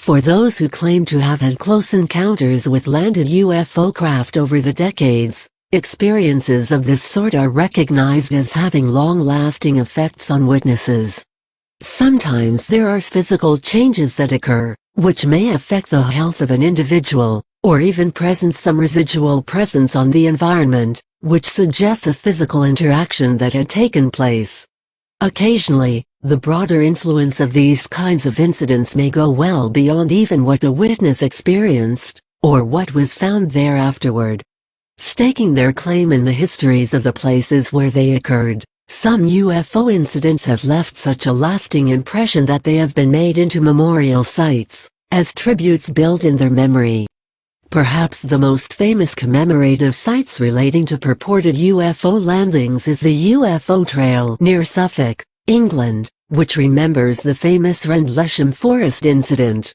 For those who claim to have had close encounters with landed UFO craft over the decades, experiences of this sort are recognized as having long-lasting effects on witnesses. Sometimes there are physical changes that occur, which may affect the health of an individual, or even present some residual presence on the environment, which suggests a physical interaction that had taken place. Occasionally, the broader influence of these kinds of incidents may go well beyond even what the witness experienced, or what was found there afterward. Staking their claim in the histories of the places where they occurred, some UFO incidents have left such a lasting impression that they have been made into memorial sites, as tributes built in their memory. Perhaps the most famous commemorative sites relating to purported UFO landings is the UFO Trail near Suffolk, England, which remembers the famous Rendlesham Forest incident.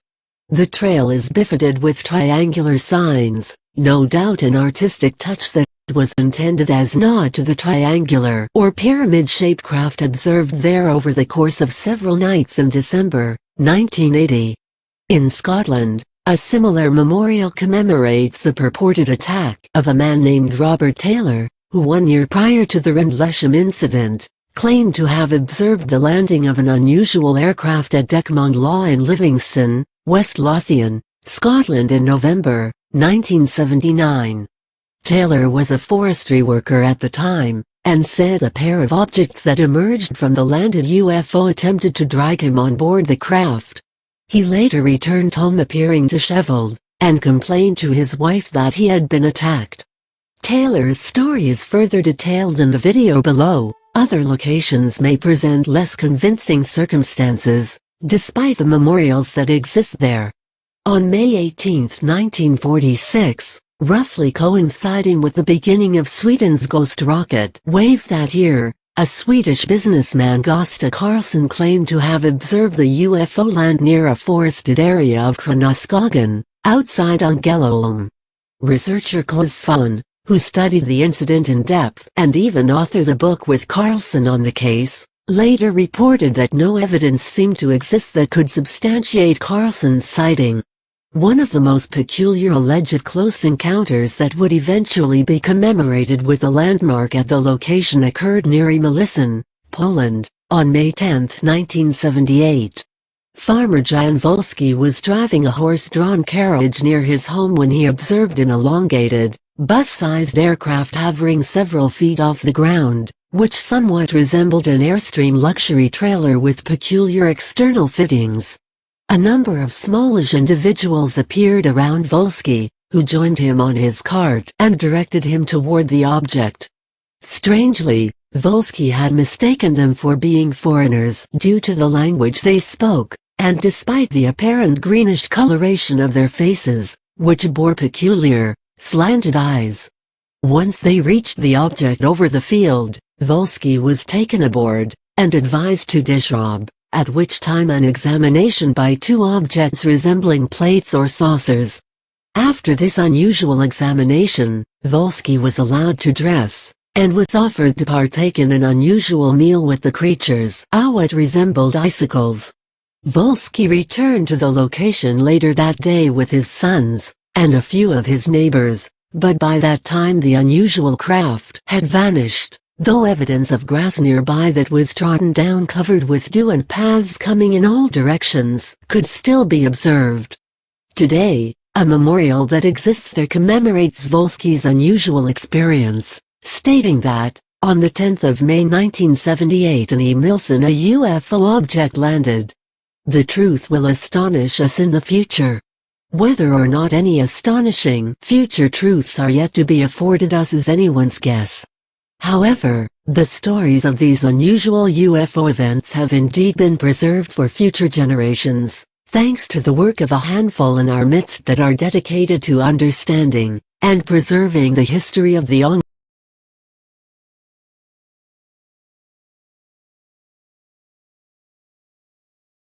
The trail is bifided with triangular signs, no doubt an artistic touch that was intended as nod to the triangular or pyramid-shaped craft observed there over the course of several nights in December, 1980. In Scotland, a similar memorial commemorates the purported attack of a man named Robert Taylor, who 1 year prior to the Rendlesham incident, claimed to have observed the landing of an unusual aircraft at Decmond Law in Livingston, West Lothian, Scotland in November, 1979. Taylor was a forestry worker at the time, and said a pair of objects that emerged from the landed UFO attempted to drag him on board the craft. He later returned home appearing disheveled, and complained to his wife that he had been attacked. Taylor's story is further detailed in the video below. Other locations may present less convincing circumstances, despite the memorials that exist there. On May 18, 1946, roughly coinciding with the beginning of Sweden's Ghost rocket wave that year, a Swedish businessman Gösta Karlsson claimed to have observed the UFO land near a forested area of Kronoskogen, outside Ängelholm. Researcher Claes Svahn, who studied the incident in depth and even authored a book with Karlsson on the case, later reported that no evidence seemed to exist that could substantiate Karlsson's sighting. One of the most peculiar alleged close encounters that would eventually be commemorated with a landmark at the location occurred near Imalisyn, Poland, on May 10, 1978. Farmer Jan Wolski was driving a horse-drawn carriage near his home when he observed an elongated, bus-sized aircraft hovering several feet off the ground, which somewhat resembled an Airstream luxury trailer with peculiar external fittings. A number of smallish individuals appeared around Wolski, who joined him on his cart and directed him toward the object. Strangely, Wolski had mistaken them for being foreigners due to the language they spoke, and despite the apparent greenish coloration of their faces, which bore peculiar, slanted eyes. Once they reached the object over the field, Wolski was taken aboard, and advised to disrobe, at which time an examination by two objects resembling plates or saucers. After this unusual examination, Wolski was allowed to dress, and was offered to partake in an unusual meal with the creatures. What resembled icicles. Wolski returned to the location later that day with his sons, and a few of his neighbors, but by that time the unusual craft had vanished, though evidence of grass nearby that was trodden down covered with dew and paths coming in all directions could still be observed. Today, a memorial that exists there commemorates Wolski's unusual experience, stating that, on the 10th of May 1978 in Imalisyn a UFO object landed. The truth will astonish us in the future. Whether or not any astonishing future truths are yet to be afforded us is anyone's guess. However, the stories of these unusual UFO events have indeed been preserved for future generations, thanks to the work of a handful in our midst that are dedicated to understanding and preserving the history of the